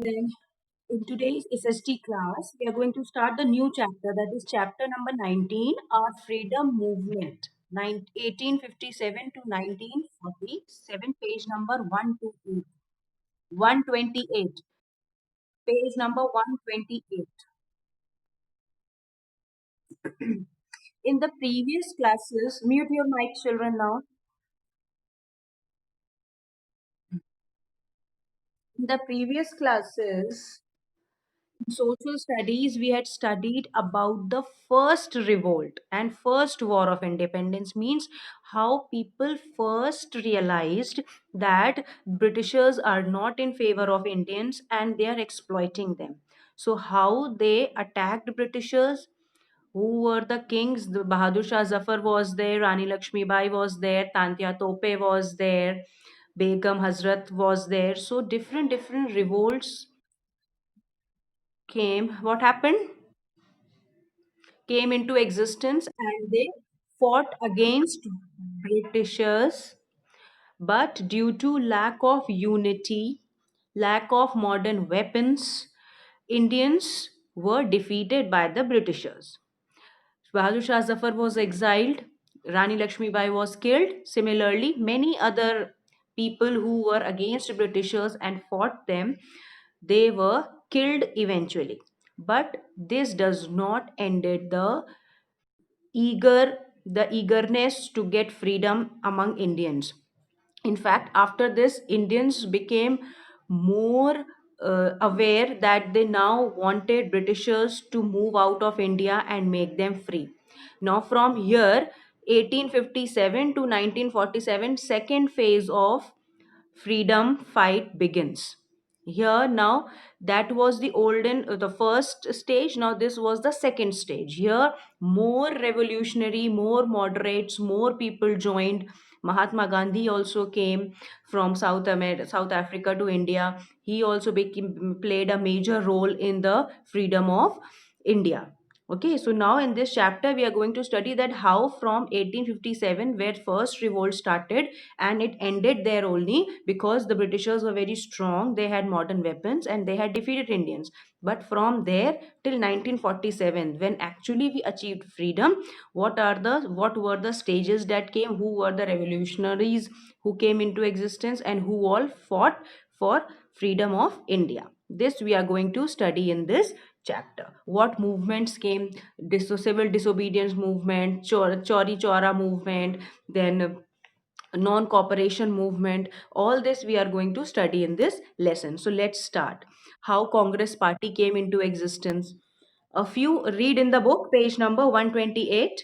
then in today's SST class, we are going to start the new chapter, that is chapter number 19, our freedom movement, 1857 to 1947, page number 128. 128, page number 128. In the previous classes, mute your mic, children, now. In the previous classes, social studies, we had studied about the first revolt and first war of independence, means how people first realized that Britishers are not in favor of Indians and they are exploiting them. So how they attacked Britishers, who were the kings. The Bahadur Shah Zafar was there, Rani Lakshmi Bai was there, Tantia Tope was there, Begum Hazrat was there. So different revolts came. What happened came into existence, and they fought against Britishers. But due to lack of unity, lack of modern weapons, Indians were defeated by the Britishers. Bahadur Shah Zafar was exiled, Rani Lakshmi Bai was killed. Similarly, many other people who were against Britishers and fought them, they were killed eventually. But this does not ended eager the eagerness to get freedom among Indians. In fact, after this, Indians became more aware that they now wanted Britishers to move out of India and make them free. Now, from here, 1857 to 1947, second phase of freedom fight begins. Here now, that was the olden the first stage. Now this was the second stage. Here, more revolutionary, more moderates, more people joined. Mahatma Gandhi also came from South Africa to India. He also played a major role in the freedom of India. Okay, so now in this chapter we are going to study that how from 1857, where first revolt started, and it ended there only because the Britishers were very strong, they had modern weapons and they had defeated Indians. But from there till 1947, when actually we achieved freedom, what were the stages that came, who were the revolutionaries who came into existence, and who all fought for freedom of India. This we are going to study in this chapter. What movements came? Civil disobedience movement, Chori Chora movement, then non-cooperation movement. All this we are going to study in this lesson. So let's start. How Congress Party came into existence. A few, read in the book, page number 128.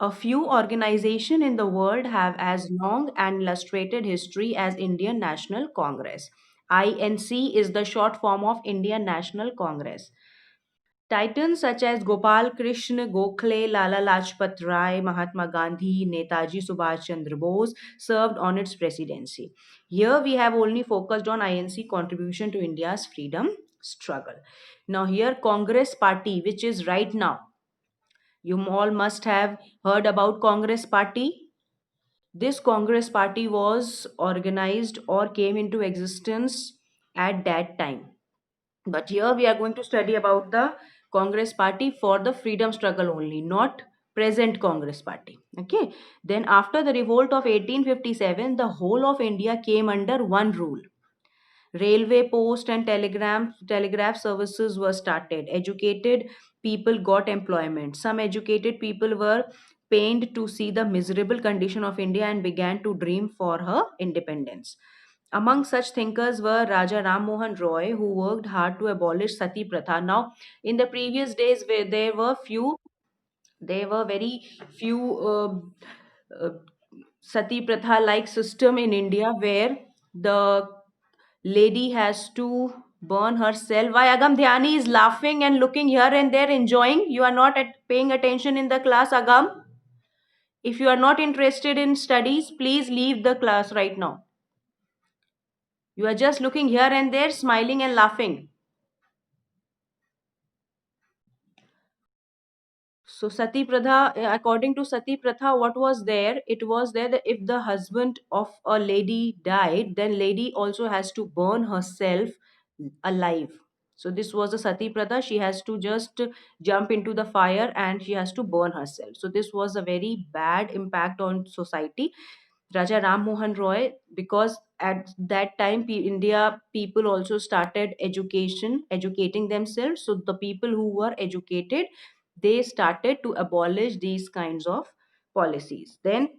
A few organizations in the world have as long and illustrated history as Indian National Congress. INC is the short form of Indian National Congress. Titans such as Gopal Krishna Gokhale, Lala Lajpat Rai, Mahatma Gandhi, Netaji Subhash Chandra Bose served on its presidency. Here we have only focused on INC contribution to India's freedom struggle. Now here Congress Party, which is right now, you all must have heard about Congress Party. This Congress Party was organized or came into existence at that time. But here we are going to study about the Congress Party for the freedom struggle only, not present Congress Party. Okay. Then after the revolt of 1857, the whole of India came under one rule. Railway, post and telegraph services were started. Educated people got employment. Some educated people were pained to see the miserable condition of India and began to dream for her independence. Among such thinkers were Raja Ram Mohan Roy, who worked hard to abolish Sati Pratha. Now, in the previous days, where there were very few uh, Sati Pratha like system in India, where the lady has to burn herself. Why Agam Dhyani is laughing and looking here and there, enjoying? You are not paying attention in the class, Agam. If you are not interested in studies, please leave the class right now. You are just looking here and there, smiling and laughing. So Sati Pratha, according to Sati Pratha, what was there? It was there that if the husband of a lady died, then lady also has to burn herself alive. So this was a sati pratha. She has to just jump into the fire and she has to burn herself. So this was a very bad impact on society. Raja Ram Mohan Roy, because at that time India people also started educating themselves. So the people who were educated, they started to abolish these kinds of policies. Then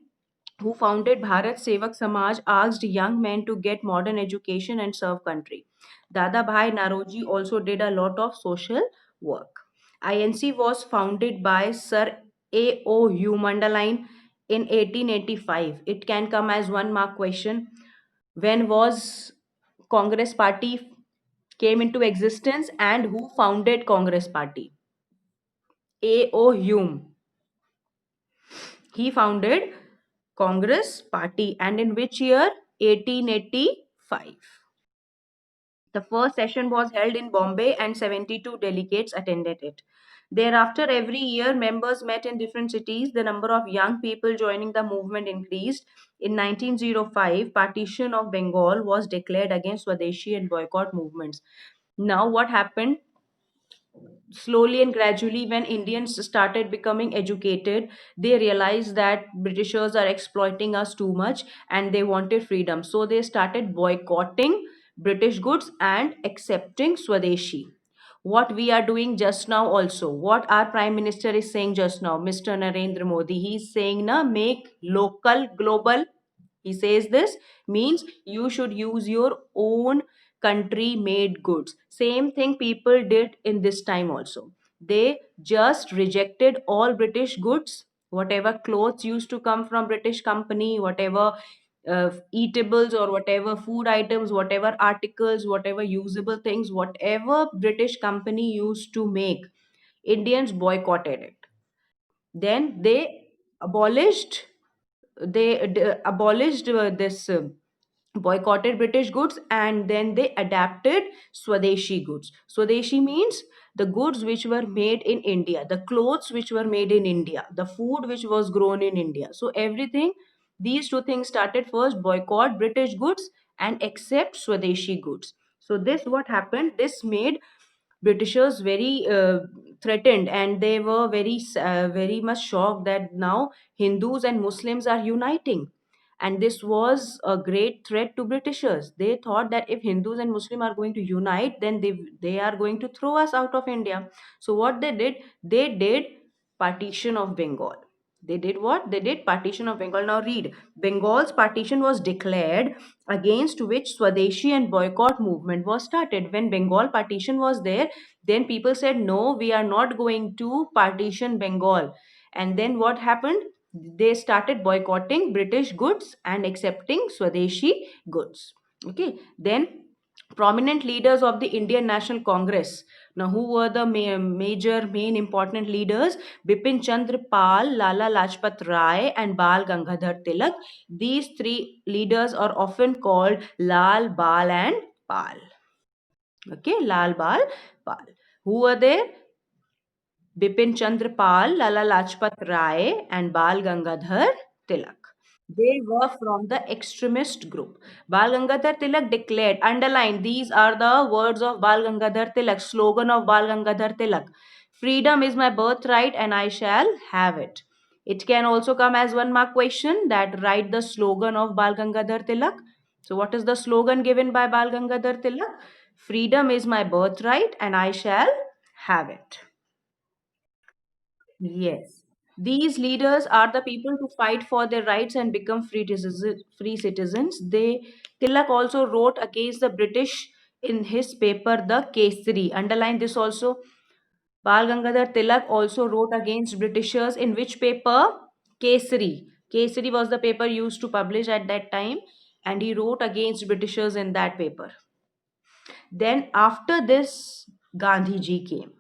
who founded Bharat Sevak Samaj, asked young men to get modern education and serve country. Dada Bhai Naroji also did a lot of social work. INC was founded by Sir A.O. Humandaline in 1885. It can come as one mark question. When was Congress Party came into existence and who founded Congress Party? A.O. Hume. He founded Congress Party, and in which year? 1885. The first session was held in Bombay and 72 delegates attended it. Thereafter, every year, members met in different cities. The number of young people joining the movement increased. In 1905, partition of Bengal was declared against Swadeshi and boycott movements. Now, what happened? Slowly and gradually, when Indians started becoming educated, they realized that Britishers are exploiting us too much and they wanted freedom. So they started boycotting British goods and accepting Swadeshi. What we are doing just now, also, what our Prime Minister is saying just now, Mr. Narendra Modi, he is saying, na, make local global. He says this means you should use your own country made goods. Same thing people did in this time also. They just rejected all British goods, whatever clothes used to come from British company, whatever eatables or whatever food items, whatever articles, whatever usable things, whatever British company used to make, Indians boycotted it. Then they abolished this boycotted British goods, and then they adapted Swadeshi goods. Swadeshi means the goods which were made in India, the clothes which were made in India, the food which was grown in India. So everything, these two things started first: boycott British goods and accept Swadeshi goods. So this what happened. This made Britishers very threatened, and they were very much shocked that now Hindus and Muslims are uniting. And this was a great threat to Britishers. They thought that if Hindus and Muslims are going to unite, then they are going to throw us out of India. So what they did partition of Bengal. They did what? They did partition of Bengal. Now read. Bengal's partition was declared, against which Swadeshi and boycott movement was started. When Bengal partition was there, then people said, no, we are not going to partition Bengal. And then what happened? They started boycotting British goods and accepting Swadeshi goods. Okay. Then prominent leaders of the Indian National Congress. Now, who were the major, main important leaders? Bipin Chandra Pal, Lala Lajpat Rai, and Bal Gangadhar Tilak. These three leaders are often called Lal, Bal, and Pal. Okay, Lal, Bal, Pal. Who were there? Bipin Chandra Pal, Lala Lajpat Rai, and Bal Gangadhar Tilak. They were from the extremist group. Bal Gangadhar Tilak declared, underline, these are the words of Bal Gangadhar Tilak, slogan of Bal Gangadhar Tilak. Freedom is my birthright and I shall have it. It can also come as one mark question that write the slogan of Bal Gangadhar Tilak. So, what is the slogan given by Bal Gangadhar Tilak? Freedom is my birthright and I shall have it. Yes. These leaders are the people to fight for their rights and become free citizens. Tilak also wrote against the British in his paper The Kesari. Underline this also. Bal Gangadhar Tilak also wrote against Britishers in which paper? Kesari. Kesari was the paper used to publish at that time, and he wrote against Britishers in that paper. Then after this, Gandhiji came.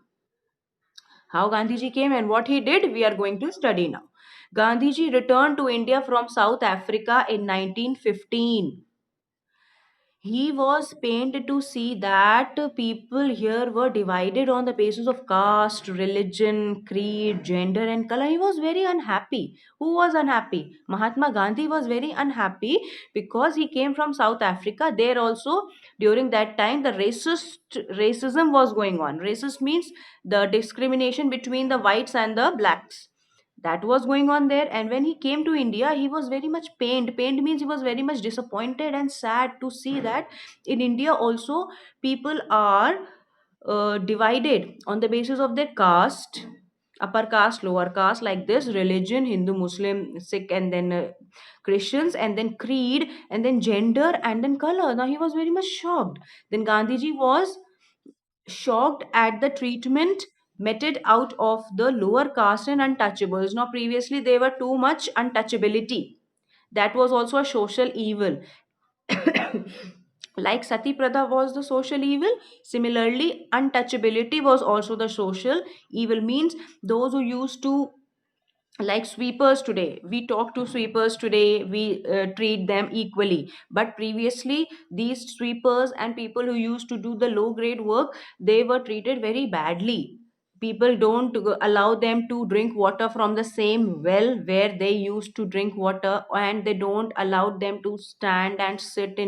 How Gandhiji came and what he did, we are going to study now. Gandhiji returned to India from South Africa in 1915. He was pained to see that people here were divided on the basis of caste, religion, creed, gender, and color. He was very unhappy. Who was unhappy? Mahatma Gandhi was very unhappy because he came from South Africa. There also, during that time, the racism was going on. Racist means the discrimination between the whites and the blacks, that was going on there. And when he came to India, he was very much pained means he was very much disappointed and sad to see that in India also people are divided on the basis of their caste, upper caste, lower caste, like this: religion, Hindu, Muslim, Sikh, and then Christians, and then creed, and then gender, and then color. Now he was very much shocked. Then Gandhiji was shocked at the treatment meted out of the lower caste and untouchables. Now, previously, there were too much untouchability. That was also a social evil. Like Sati Pradha was the social evil, similarly, untouchability was also the social evil. Means those who used to, like sweepers today, we talk to sweepers today, we treat them equally, but previously these sweepers and people who used to do the low grade work, they were treated very badly. People don't allow them to drink water from the same well where they used to drink water, and they don't allow them to stand and sit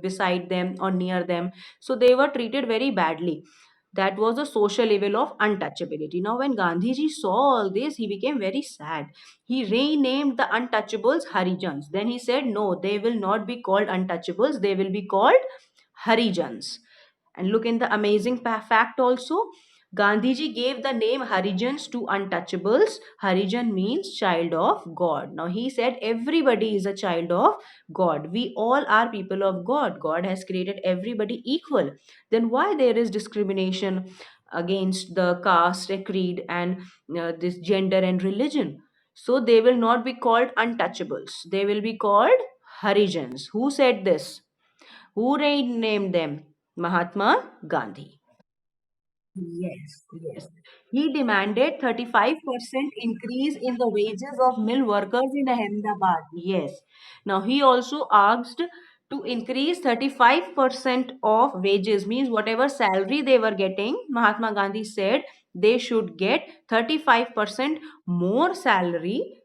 beside them or near them. So they were treated very badly. That was the social level of untouchability. Now, when Gandhiji saw all this, he became very sad. He renamed the untouchables Harijans. Then he said, no, they will not be called untouchables, they will be called Harijans. And look in the amazing fact also. Gandhiji gave the name Harijans to untouchables. Harijan means child of God. Now he said everybody is a child of God. We all are people of God. God has created everybody equal. Then why there is discrimination against the caste, creed, and this gender and religion? So they will not be called untouchables. They will be called Harijans. Who said this? Who named them? Mahatma Gandhi. Yes, yes. He demanded 35% increase in the wages of mill workers in Ahmedabad. Yes. Now he also asked to increase 35% of wages, means whatever salary they were getting, Mahatma Gandhi said they should get 35% more salary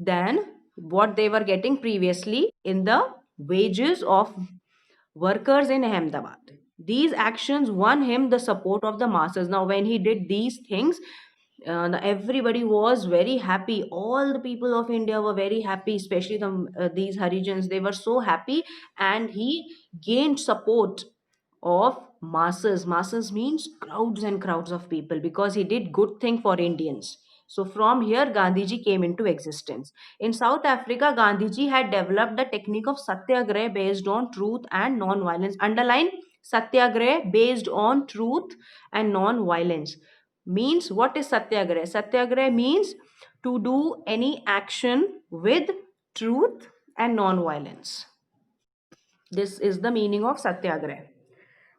than what they were getting previously in the wages of workers in Ahmedabad. These actions won him the support of the masses. Now, when he did these things, everybody was very happy. All the people of India were very happy, especially these Harijans. They were so happy, and he gained support of masses. Masses means crowds and crowds of people, because he did good thing for Indians. So from here Gandhiji came into existence. In South Africa, Gandhiji had developed the technique of satyagrah based on truth and non-violence. Underline satyagrah based on truth and non-violence. Means, what is satyagrah? Satyagrah means to do any action with truth and non-violence. This is the meaning of satyagrah.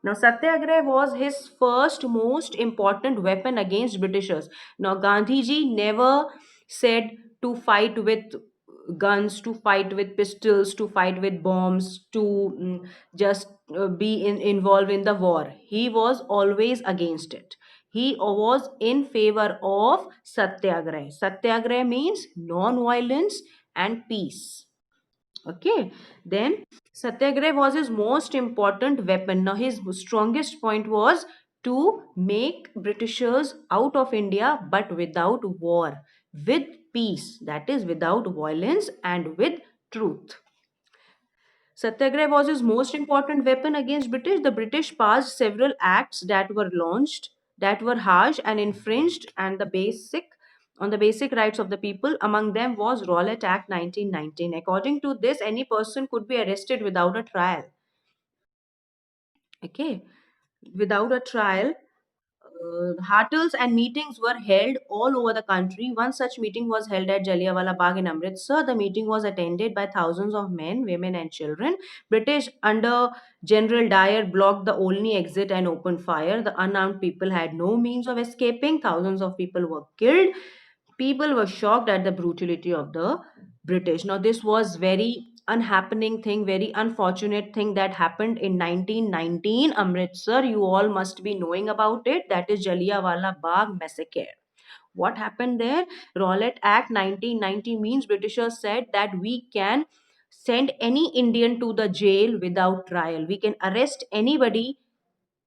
Now, Satyagraha was his first most important weapon against Britishers. Now, Gandhiji never said to fight with guns, to fight with pistols, to fight with bombs, to just be involved in the war. He was always against it. He was in favor of Satyagraha. Satyagraha means non-violence and peace. Okay, then Satyagraha was his most important weapon. Now, his strongest point was to make Britishers out of India, but without war, with peace, that is, without violence and with truth. Satyagraha was his most important weapon against British. The British passed several acts that were launched, that were harsh and infringed and the basic on the basic rights of the people. Among them was Rowlatt Act 1919. According to this, any person could be arrested without a trial. Okay, without a trial. Hartels and meetings were held all over the country. One such meeting was held at Jallianwala Bagh in Amritsar. The meeting was attended by thousands of men, women, and children. British under General Dyer blocked the only exit and opened fire. The unarmed people had no means of escaping. Thousands of people were killed. People were shocked at the brutality of the British. Now, this was very unhappening thing, very unfortunate thing that happened in 1919 Amritsar. You all must be knowing about it. That is Jallianwala Bagh massacre. What happened there? Rowlatt Act 1990 means Britishers said that we can send any Indian to the jail without trial. We can arrest anybody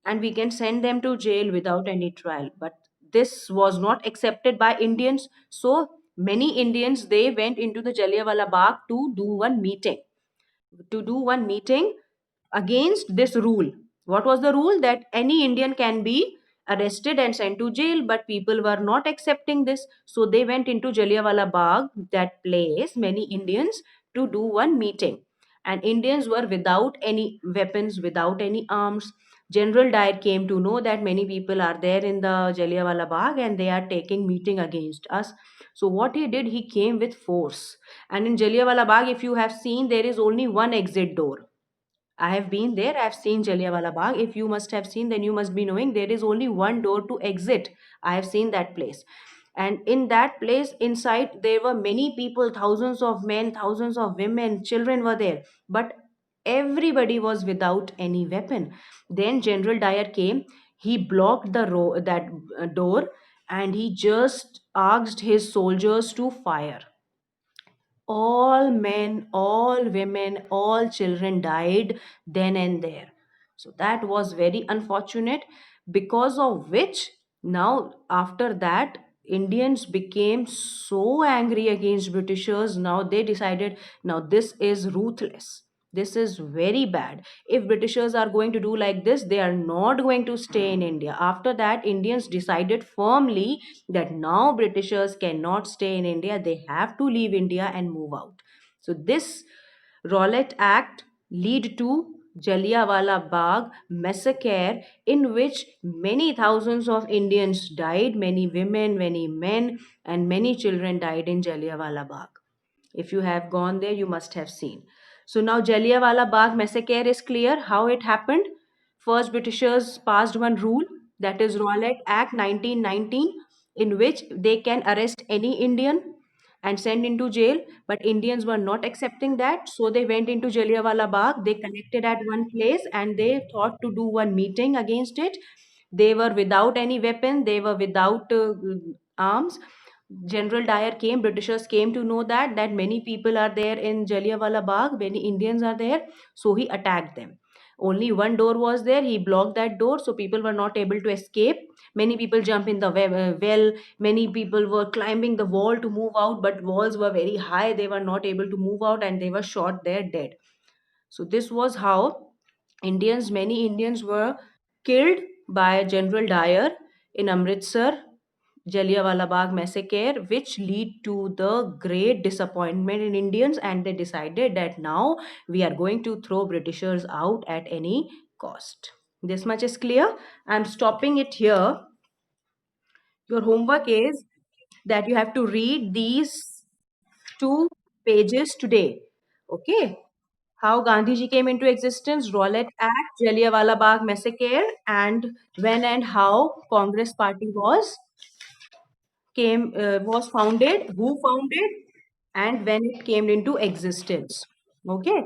and we can send them to jail without any trial. But this was not accepted by Indians. So many Indians, they went into the Jallianwala Bagh to do one meeting against this rule. What was the rule? That any Indian can be arrested and sent to jail, but people were not accepting this. So they went into Jallianwala Bagh, that place, many Indians, to do one meeting. And Indians were without any weapons, without any arms. General Dyer came to know that many people are there in the Jallianwala Bagh and they are taking meeting against us. So what he did, he came with force. And in Jallianwala Bagh, if you have seen, there is only one exit door. I have been there. I've seen Jallianwala Bagh. If you must have seen, then you must be knowing there is only one door to exit. I have seen that place. And in that place, inside, there were many people, thousands of men, thousands of women, children were there. But everybody was without any weapon. Then General Dyer came. He blocked that door and he just asked his soldiers to fire. All men, all women, all children died then and there. So that was very unfortunate, because of which now after that Indians became so angry against Britishers. Now they decided, now this is ruthless. This is very bad. If Britishers are going to do like this, they are not going to stay in India. After that, Indians decided firmly that now Britishers cannot stay in India. They have to leave India and move out. So this Rowlatt Act lead to Jallianwala Bagh massacre, in which many thousands of Indians died, many women, many men, and many children died in Jallianwala Bagh. If you have gone there, you must have seen. So now Jallianwala Bagh massacre is clear how it happened. First, Britishers passed one rule, that is Rowlatt Act 1919, in which they can arrest any Indian and send into jail. But Indians were not accepting that, so they went into Jallianwala Bagh. They connected at one place and they thought to do one meeting against it. They were without any weapon. They were without arms. General Dyer came, Britishers came to know that many people are there in Jallianwala Bagh, many Indians are there, so he attacked them. Only one door was there. He blocked that door, so people were not able to escape. Many people jump in the well. Many people were climbing the wall to move out, but walls were very high. They were not able to move out, and they were shot there dead. So this was how many Indians were killed by General Dyer in Amritsar, Jallianwala Bagh massacre, which lead to the great disappointment in Indians, and they decided that now we are going to throw Britishers out at any cost. This much is clear. I'm stopping it here. Your homework is that you have to read these two pages today. Okay? How Gandhiji came into existence, Rowlatt Act, Jallianwala Bagh massacre, and when and how Congress party was founded, who founded, and when it came into existence. Okay.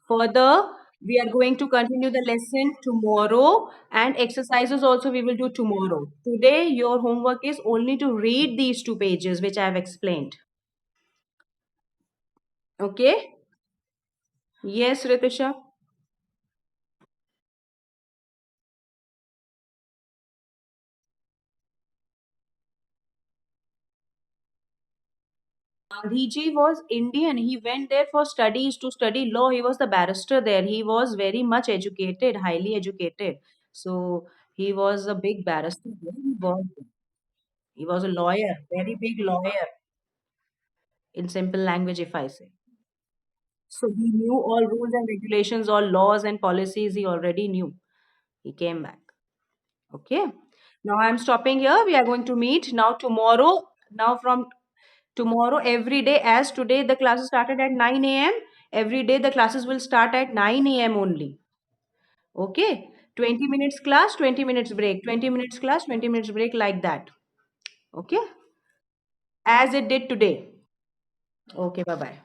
Further, we are going to continue the lesson tomorrow, and exercises also we will do tomorrow. Today, your homework is only to read these two pages which I have explained. Okay. Yes, Ritisha. Gandhiji was Indian. He went there for studies to study law. He was the barrister there. He was very much educated, highly educated. So he was a big barrister there. He was a lawyer, very big lawyer, in simple language, if I say. So he knew all rules and regulations, all laws and policies. He already knew. He came back. Okay. Now I'm stopping here. We are going to meet now tomorrow. Now from tomorrow, every day, as today the classes started at 9 a.m., every day the classes will start at 9 a.m. only. Okay. 20 minutes class, 20 minutes break, 20 minutes class, 20 minutes break, like that. Okay. As it did today. Okay. Bye bye.